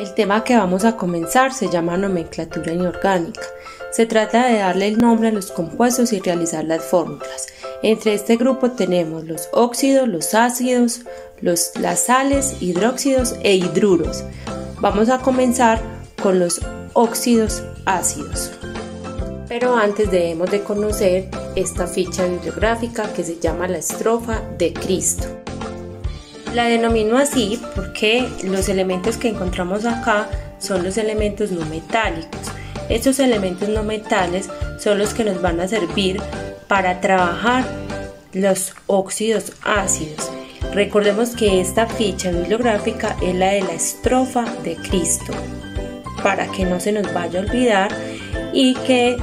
El tema que vamos a comenzar se llama nomenclatura inorgánica. Se trata de darle el nombre a los compuestos y realizar las fórmulas. Entre este grupo tenemos los óxidos, los ácidos, las sales, hidróxidos e hidruros. Vamos a comenzar con los óxidos ácidos. Pero antes debemos de conocer esta ficha bibliográfica que se llama la estrofa de Cristo. La denomino así porque los elementos que encontramos acá son los elementos no metálicos. Estos elementos no metales son los que nos van a servir para trabajar los óxidos ácidos. Recordemos que esta ficha bibliográfica es la de la estrofa de Cristo, para que no se nos vaya a olvidar y que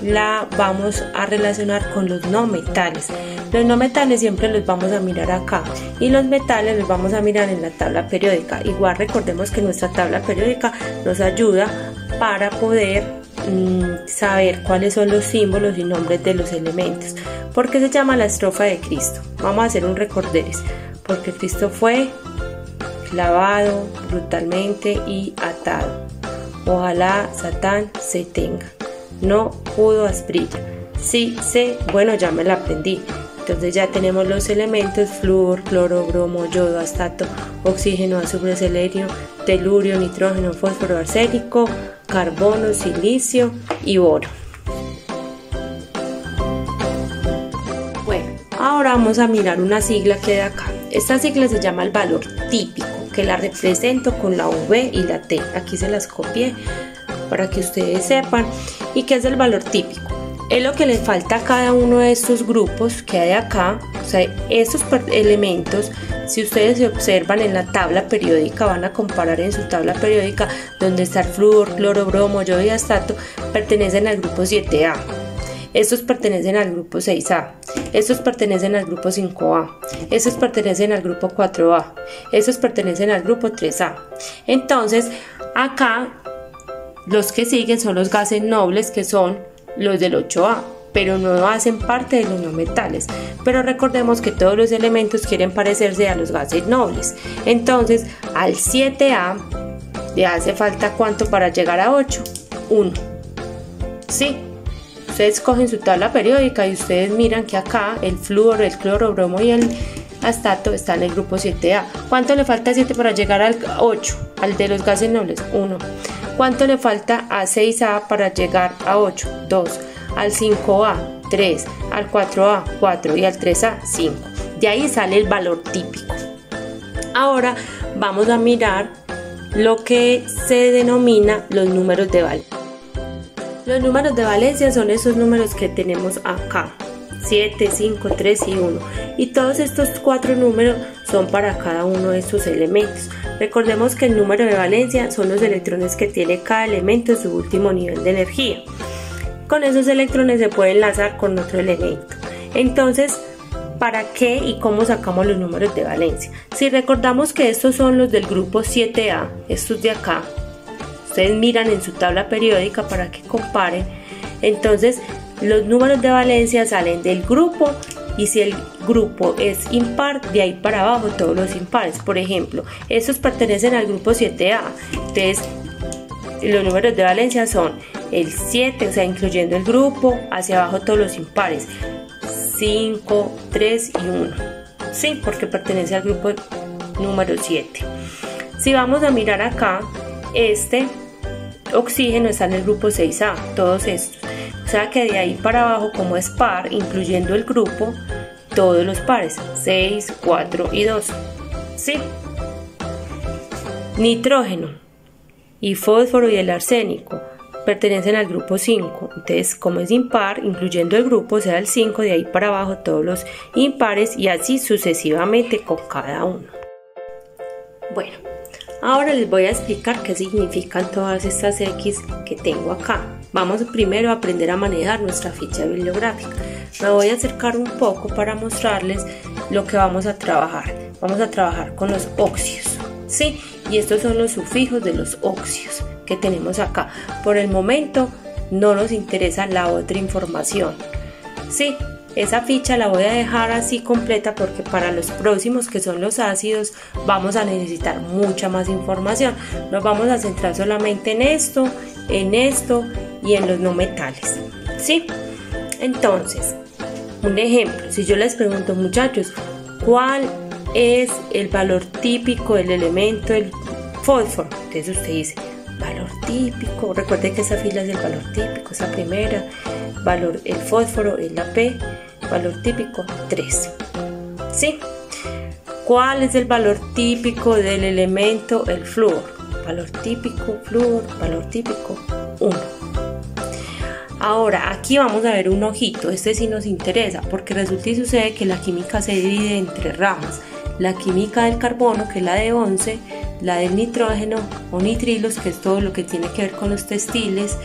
la vamos a relacionar con los no metales. Los no metales siempre los vamos a mirar acá y los metales los vamos a mirar en la tabla periódica. Igual recordemos que nuestra tabla periódica nos ayuda para poder saber cuáles son los símbolos y nombres de los elementos. ¿Por qué se llama la estrofa de Cristo? Vamos a hacer un recorderis. Porque Cristo fue clavado brutalmente y atado. Ojalá Satán se tenga. No pudo asprilla. Sí, sé, bueno, ya me la aprendí. Entonces ya tenemos los elementos: flúor, cloro, bromo, yodo, astato, oxígeno, azufre, selenio, telurio, nitrógeno, fósforo, arsénico, carbono, silicio y boro. Bueno, ahora vamos a mirar una sigla que hay acá. Esta sigla se llama el valor típico, que la represento con la V y la T. Aquí se las copié para que ustedes sepan. ¿Y qué es el valor típico? Es lo que le falta a cada uno de estos grupos que hay acá. O sea, estos elementos, si ustedes se observan en la tabla periódica, van a comparar en su tabla periódica donde está el flúor, cloro, bromo, yodo y astato, pertenecen al grupo 7A. Estos pertenecen al grupo 6A. Estos pertenecen al grupo 5A. Estos pertenecen al grupo 4A. Estos pertenecen al grupo 3A. Entonces, acá los que siguen son los gases nobles, que son los del 8A, pero no hacen parte de los no metales. Pero recordemos que todos los elementos quieren parecerse a los gases nobles. Entonces, al 7A le hace falta ¿cuánto para llegar a 8? 1. ¿Sí? Ustedes cogen su tabla periódica y ustedes miran que acá el flúor, el cloro, bromo y el astato están en el grupo 7A. ¿Cuánto le falta a 7 para llegar al 8? Al de los gases nobles, 1. ¿Cuánto le falta a 6A para llegar a 8? 2. Al 5A, 3. Al 4A, 4. Y al 3A, 5. De ahí sale el valor típico. Ahora vamos a mirar lo que se denomina los números de valencia. Los números de valencia son esos números que tenemos acá: 7, 5, 3 y 1. Y todos estos 4 números son para cada uno de estos elementos. Recordemos que el número de valencia son los electrones que tiene cada elemento en su último nivel de energía. Con esos electrones se puede enlazar con otro elemento. Entonces, ¿para qué y cómo sacamos los números de valencia? Si recordamos que estos son los del grupo 7A, estos de acá, ustedes miran en su tabla periódica para que comparen. Entonces, los números de valencia salen del grupo, y si el grupo es impar, de ahí para abajo todos los impares. Por ejemplo, estos pertenecen al grupo 7A. Entonces, los números de valencia son el 7, o sea, incluyendo el grupo, hacia abajo todos los impares: 5, 3 y 1. Sí, porque pertenece al grupo número 7. Si vamos a mirar acá, este oxígeno está en el grupo 6A, todos estos. O sea que de ahí para abajo, como es par, incluyendo el grupo, todos los pares: 6, 4 y 2. ¿Sí? Nitrógeno y fósforo y el arsénico pertenecen al grupo 5. Entonces, como es impar, incluyendo el grupo, será el 5, de ahí para abajo todos los impares y así sucesivamente con cada uno. Bueno, ahora les voy a explicar qué significan todas estas X que tengo acá. Vamos primero a aprender a manejar nuestra ficha bibliográfica. Me voy a acercar un poco para mostrarles lo que vamos a trabajar. Vamos a trabajar con los óxidos, ¿sí? Y estos son los sufijos de los óxidos que tenemos acá. Por el momento no nos interesa la otra información, ¿sí? Esa ficha la voy a dejar así completa porque para los próximos, que son los ácidos, vamos a necesitar mucha más información. Nos vamos a centrar solamente en esto y en los no metales, ¿sí? Entonces, un ejemplo, si yo les pregunto, muchachos, ¿cuál es el valor típico del elemento del fósforo? Entonces usted dice, valor típico, recuerde que esa fila es el valor típico, esa primera, valor, el fósforo es la P, valor típico 3, ¿sí? ¿Cuál es el valor típico del elemento el flúor? Valor típico, flúor, valor típico 1. Ahora aquí vamos a ver un ojito, este sí nos interesa porque resulta y sucede que la química se divide en 3 ramas. La química del carbono, que es la de 11, la del nitrógeno o nitrilos, que es todo lo que tiene que ver con los textiles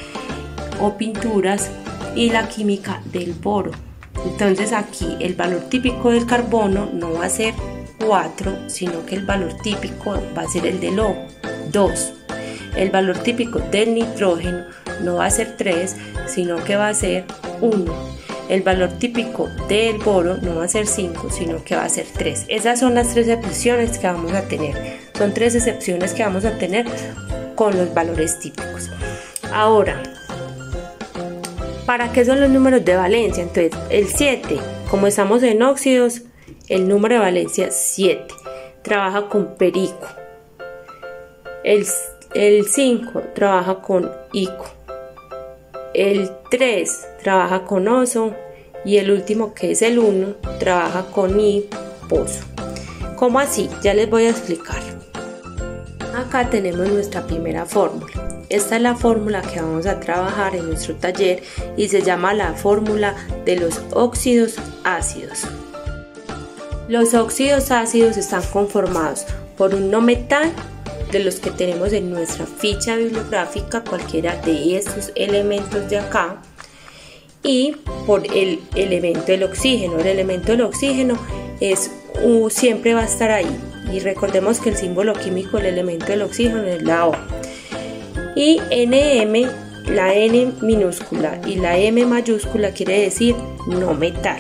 o pinturas, y la química del boro. Entonces aquí el valor típico del carbono no va a ser 4, sino que el valor típico va a ser el del O, 2. El valor típico del nitrógeno no va a ser 3, sino que va a ser 1. El valor típico del boro no va a ser 5, sino que va a ser 3. Esas son las 3 excepciones que vamos a tener. Son 3 excepciones que vamos a tener con los valores típicos. Ahora, ¿para qué son los números de valencia? Entonces, el 7, como estamos en óxidos, el número de valencia 7 trabaja con perico. El 5 trabaja con ico. El 3 trabaja con oso y el último, que es el 1, trabaja con pozo. ¿Cómo así? Ya les voy a explicar. Acá tenemos nuestra primera fórmula. Esta es la fórmula que vamos a trabajar en nuestro taller y se llama la fórmula de los óxidos ácidos. Los óxidos ácidos están conformados por un no metal, de los que tenemos en nuestra ficha bibliográfica, cualquiera de estos elementos de acá, y por el elemento del oxígeno. El elemento del oxígeno siempre va a estar ahí, y recordemos que el símbolo químico del elemento del oxígeno es la O. Y NM, la N minúscula y la M mayúscula quiere decir no metal.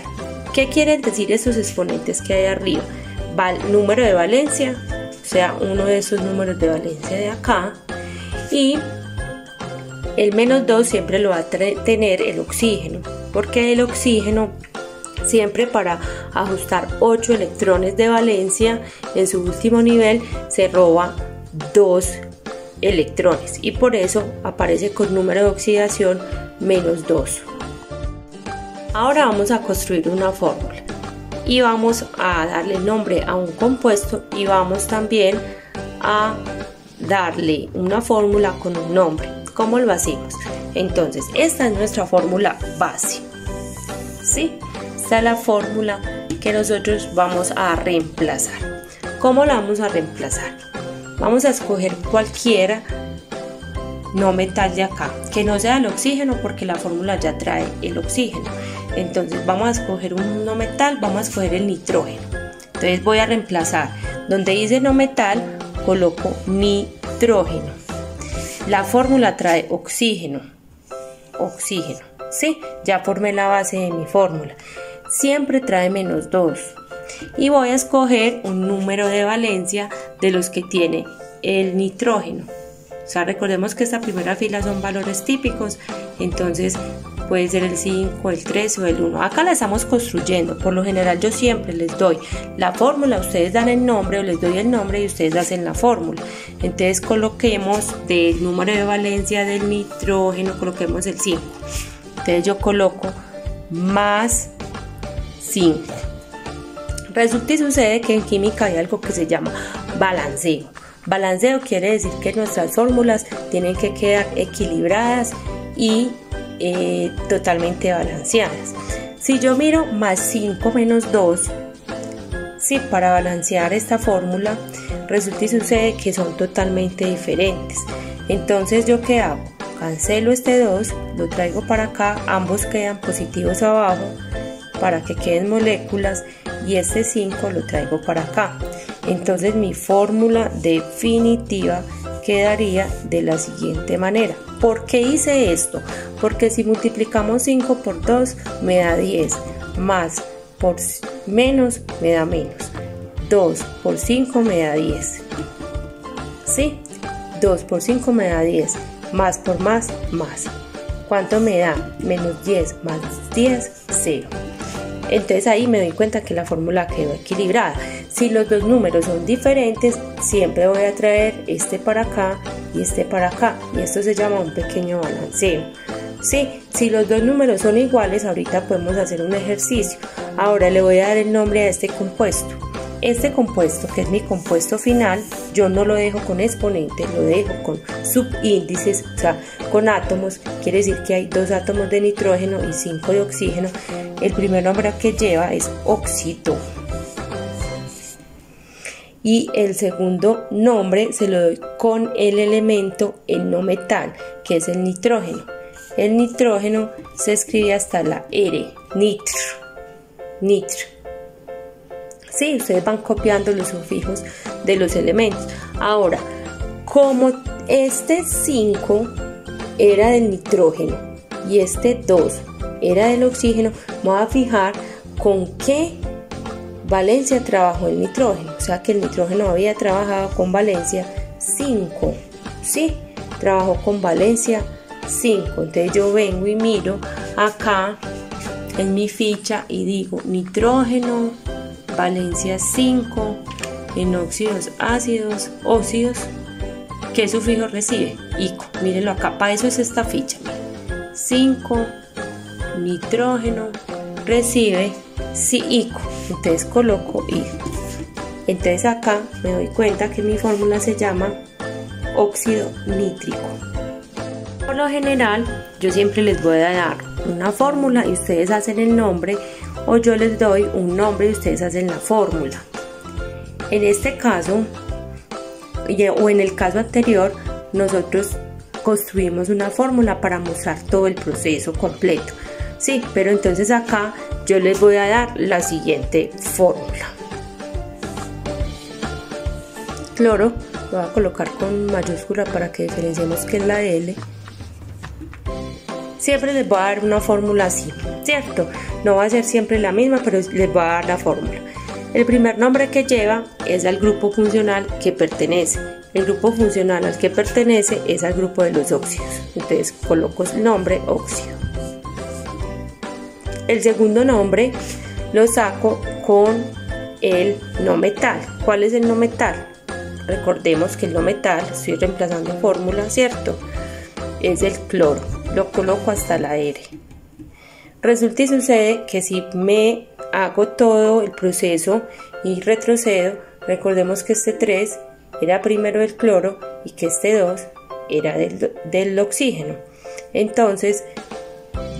¿Qué quieren decir estos exponentes que hay arriba? Número de valencia, o sea, uno de esos números de valencia de acá, y el -2 siempre lo va a tener el oxígeno, porque el oxígeno siempre, para ajustar 8 electrones de valencia en su último nivel, se roba 2 electrones y por eso aparece con número de oxidación -2. Ahora vamos a construir una fórmula y vamos a darle nombre a un compuesto y vamos también a darle una fórmula con un nombre. ¿Cómo lo hacemos? Entonces, esta es nuestra fórmula base, ¿sí? Esta es la fórmula que nosotros vamos a reemplazar. ¿Cómo la vamos a reemplazar? Vamos a escoger cualquiera no metal de acá, que no sea el oxígeno, porque la fórmula ya trae el oxígeno. Entonces vamos a escoger un no metal, vamos a escoger el nitrógeno. Entonces voy a reemplazar, donde dice no metal, coloco nitrógeno. La fórmula trae oxígeno, ¿sí? Ya formé la base de mi fórmula. Siempre trae -2. Y voy a escoger un número de valencia de los que tiene el nitrógeno. O sea, recordemos que esta primera fila son valores típicos, entonces puede ser el 5, el 3 o el 1. Acá la estamos construyendo. Por lo general yo siempre les doy la fórmula, ustedes dan el nombre o les doy el nombre y ustedes hacen la fórmula. Entonces coloquemos del número de valencia del nitrógeno, coloquemos el 5. Entonces yo coloco más 5. Resulta y sucede que en química hay algo que se llama balanceo. Balanceo quiere decir que nuestras fórmulas tienen que quedar equilibradas y totalmente balanceadas. Si yo miro más 5 menos 2, ¿sí? Para balancear esta fórmula, resulta y sucede que son totalmente diferentes. Entonces, ¿yo qué hago? Cancelo este 2, lo traigo para acá, ambos quedan positivos abajo para que queden moléculas, y este 5 lo traigo para acá. Entonces mi fórmula definitiva quedaría de la siguiente manera. ¿Por qué hice esto? Porque si multiplicamos 5 por 2 me da 10. más por menos me da menos. 2 por 5 me da 10. ¿Sí? 2 por 5 me da 10. Más por más, más. ¿Cuánto me da? Menos 10 más 10, 0. Entonces ahí me doy cuenta que la fórmula quedó equilibrada. Si los dos números son diferentes, siempre voy a traer este para acá y este para acá. Y esto se llama un pequeño balanceo. Sí, si los dos números son iguales, ahorita podemos hacer un ejercicio. Ahora le voy a dar el nombre a este compuesto. Este compuesto, que es mi compuesto final, yo no lo dejo con exponentes, lo dejo con subíndices, o sea, con átomos. Quiere decir que hay 2 átomos de nitrógeno y 5 de oxígeno. El primer nombre que lleva es óxido. Y el segundo nombre se lo doy con el elemento en no metal, que es el nitrógeno. El nitrógeno se escribe hasta la R, nitro. Sí, ustedes van copiando los sufijos de los elementos. Ahora, como este 5 era del nitrógeno y este 2 era del oxígeno, me voy a fijar con qué valencia trabajó el nitrógeno. O sea que el nitrógeno había trabajado con valencia 5. Sí, trabajó con valencia 5. Entonces yo vengo y miro acá en mi ficha y digo nitrógeno, valencia 5, en óxidos ácidos, óxidos, ¿qué sufijo recibe? Ico. Mírenlo acá, para eso es esta ficha. 5, nitrógeno, recibe ico. Entonces coloco ico. Entonces acá me doy cuenta que mi fórmula se llama óxido nítrico. Por lo general, yo siempre les voy a dar una fórmula y ustedes hacen el nombre, o yo les doy un nombre y ustedes hacen la fórmula. En este caso, o en el caso anterior, nosotros construimos una fórmula para mostrar todo el proceso completo. Sí, pero entonces acá yo les voy a dar la siguiente fórmula. Cloro, lo voy a colocar con mayúscula para que diferenciemos que es la L. Siempre les voy a dar una fórmula así, ¿cierto? No va a ser siempre la misma, pero les voy a dar la fórmula. El primer nombre que lleva es al grupo funcional que pertenece. El grupo funcional al que pertenece es al grupo de los óxidos. Entonces coloco el nombre óxido. El segundo nombre lo saco con el no metal. ¿Cuál es el no metal? Recordemos que el no metal, estoy reemplazando fórmula, ¿cierto? Es el cloro. Lo coloco hasta la R. Resulta y sucede que si me hago todo el proceso y retrocedo, recordemos que este 3 era primero del cloro y que este 2 era del oxígeno. Entonces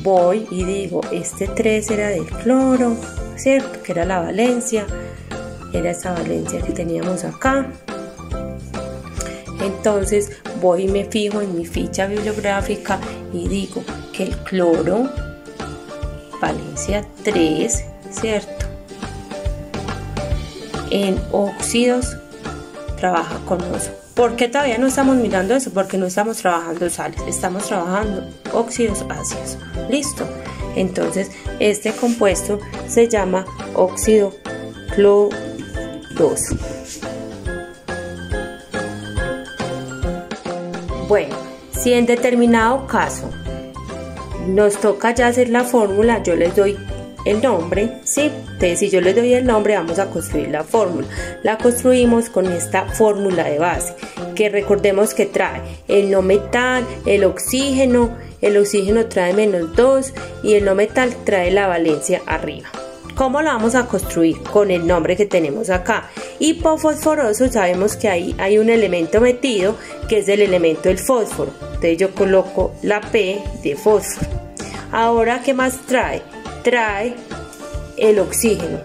voy y digo, este 3 era del cloro, ¿cierto? Que era la valencia, era esa valencia que teníamos acá. Entonces voy y me fijo en mi ficha bibliográfica y digo que el cloro, valencia 3, ¿cierto? En óxidos trabaja con oso. ¿Por qué todavía no estamos mirando eso? Porque no estamos trabajando sales, estamos trabajando óxidos ácidos. ¿Listo? Entonces este compuesto se llama óxido cloroso. Bueno, si en determinado caso nos toca ya hacer la fórmula, yo les doy el nombre, ¿sí? Entonces si yo les doy el nombre, vamos a construir la fórmula. La construimos con esta fórmula de base, que recordemos que trae el no metal, el oxígeno trae -2 y el no metal trae la valencia arriba. ¿Cómo la vamos a construir? Con el nombre que tenemos acá. Hipofosforoso, sabemos que ahí hay un elemento metido que es el elemento del fósforo. Entonces yo coloco la P de fósforo. Ahora, ¿qué más trae? Trae el oxígeno.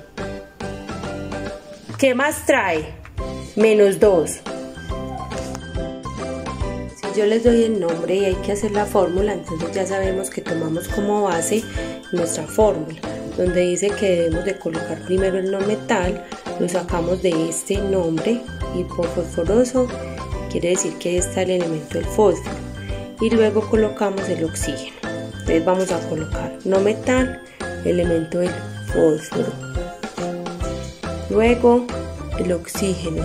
¿Qué más trae? -2. Si yo les doy el nombre y hay que hacer la fórmula, entonces ya sabemos que tomamos como base nuestra fórmula, donde dice que debemos de colocar primero el no metal, lo sacamos de este nombre, hipofosforoso, quiere decir que ahí está el elemento del fósforo, y luego colocamos el oxígeno. Entonces vamos a colocar no metal, elemento del fósforo. Luego el oxígeno.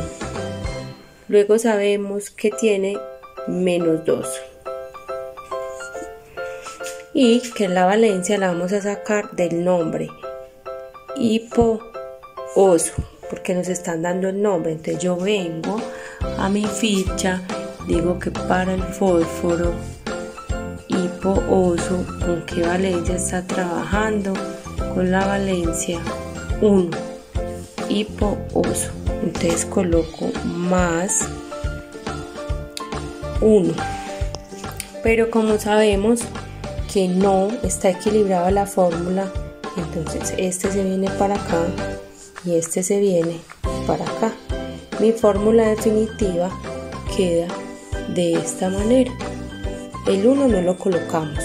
Luego sabemos que tiene -2. Y que la valencia la vamos a sacar del nombre hipooso, porque nos están dando el nombre. Entonces yo vengo a mi ficha, digo que para el fósforo hipooso, ¿con qué valencia está trabajando? Con la valencia 1, hipooso. Entonces coloco más 1. Pero como sabemos que no está equilibrada la fórmula, entonces este se viene para acá y este se viene para acá. Mi fórmula definitiva queda de esta manera. El 1 no lo colocamos,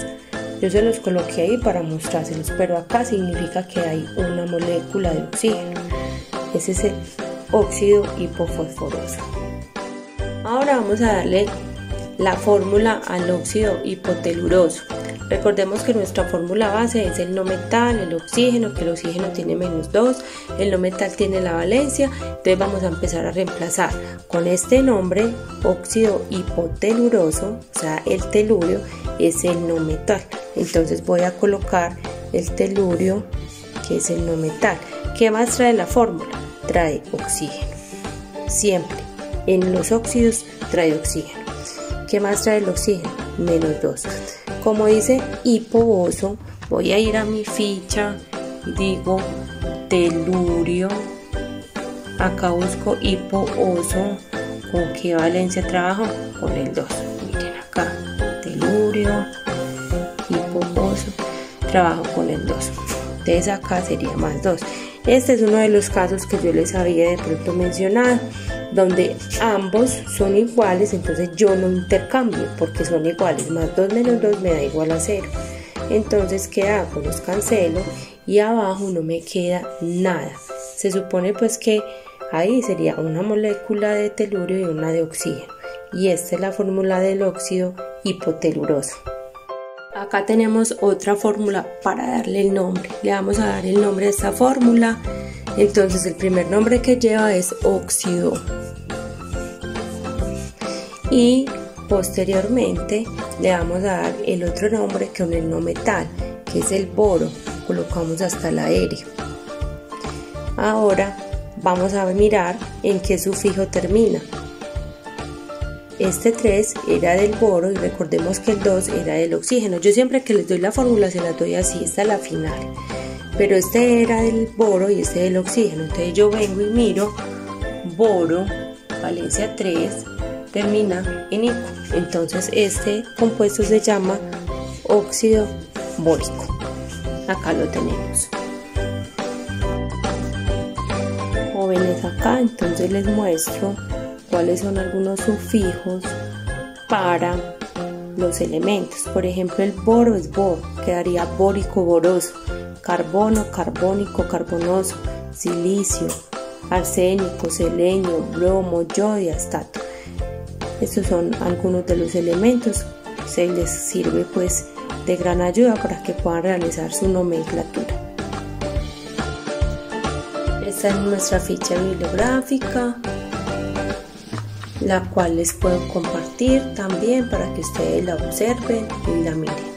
yo se los coloqué ahí para mostrárselos, pero acá significa que hay una molécula de oxígeno. Ese es el óxido hipofosforoso. Ahora vamos a darle la fórmula al óxido hipoteluroso. Recordemos que nuestra fórmula base es el no metal, el oxígeno, que el oxígeno tiene -2, el no metal tiene la valencia. Entonces vamos a empezar a reemplazar con este nombre, óxido hipoteluroso, o sea el telurio es el no metal. Entonces voy a colocar el telurio, que es el no metal. ¿Qué más trae la fórmula? Trae oxígeno, siempre en los óxidos trae oxígeno. ¿Qué más trae el oxígeno? -2. Como dice hipooso, voy a ir a mi ficha y digo telurio. Acá busco hipooso. ¿Con qué valencia trabajo? Con el 2. Miren acá, telurio, hipooso, trabajo con el 2. Entonces acá sería +2. Este es uno de los casos que yo les había de pronto mencionado, donde ambos son iguales, entonces yo no intercambio porque son iguales. +2 - 2 me da igual a 0. Entonces, ¿qué hago? Los cancelo y abajo no me queda nada. Se supone pues que ahí sería una molécula de telurio y una de oxígeno. Y esta es la fórmula del óxido hipoteluroso. Acá tenemos otra fórmula para darle el nombre. Le vamos a dar el nombre a esta fórmula. Entonces el primer nombre que lleva es óxido. Y posteriormente le vamos a dar el otro nombre con el no metal, que es el boro. Colocamos hasta la R. Ahora vamos a mirar en qué sufijo termina. Este 3 era del boro y recordemos que el 2 era del oxígeno. Yo siempre que les doy la fórmula se la doy así, esta es la final. Pero este era del boro y este del oxígeno. Entonces yo vengo y miro boro, valencia 3, termina en ico. Entonces este compuesto se llama óxido bórico. Acá lo tenemos. Jóvenes, acá entonces les muestro cuáles son algunos sufijos para los elementos. Por ejemplo, el boro es boro, quedaría bórico boroso. Carbono, carbónico, carbonoso. Silicio, arsénico, selenio, bromo, yodio, astato. Estos son algunos de los elementos. Se les sirve pues de gran ayuda para que puedan realizar su nomenclatura. Esta es nuestra ficha bibliográfica, la cual les puedo compartir también para que ustedes la observen y la miren.